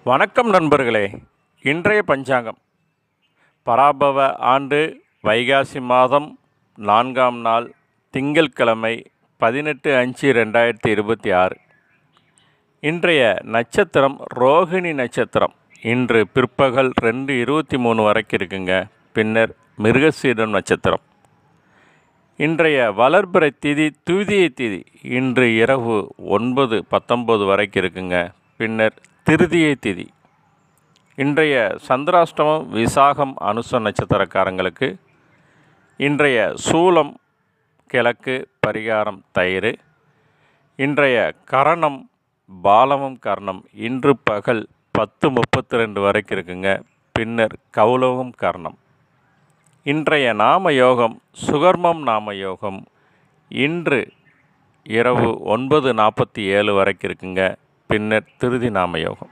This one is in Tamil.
வணக்கம் நண்பர்களே. இன்றைய பஞ்சாங்கம் பராபவ ஆண்டு வைகாசி மாதம் 4ஆம் நாள் திங்கட்கிழமை 18/5/2026. இன்றைய நட்சத்திரம் ரோகிணி நட்சத்திரம். இன்று பிற்பகல் 2:23 வரைக்கும் இருக்குங்க. பின்னர் மிருகசீடம் நட்சத்திரம். இன்றைய வளர்பிறை திதி துதியை திதி. இன்று இரவு 9:19 வரைக்கும் இருக்குங்க. பின்னர் திருதியை திதி. இன்றைய சந்திராஷ்டமம் விசாகம் அனுச நட்சத்திரக்காரங்களுக்கு. இன்றைய சூலம் கிழக்கு, பரிகாரம் தயிர். இன்றைய கரணம் பாலமும் கர்ணம். இன்று பகல் 10:32 வரைக்கும் இருக்குங்க. பின்னர் கௌலவம் கர்ணம். இன்றைய நாம யோகம் சுகர்மம் நாம யோகம். இன்று இரவு 9:47 வரைக்கும் இருக்குங்க. பின்னர் திருதி நாம யோகம்.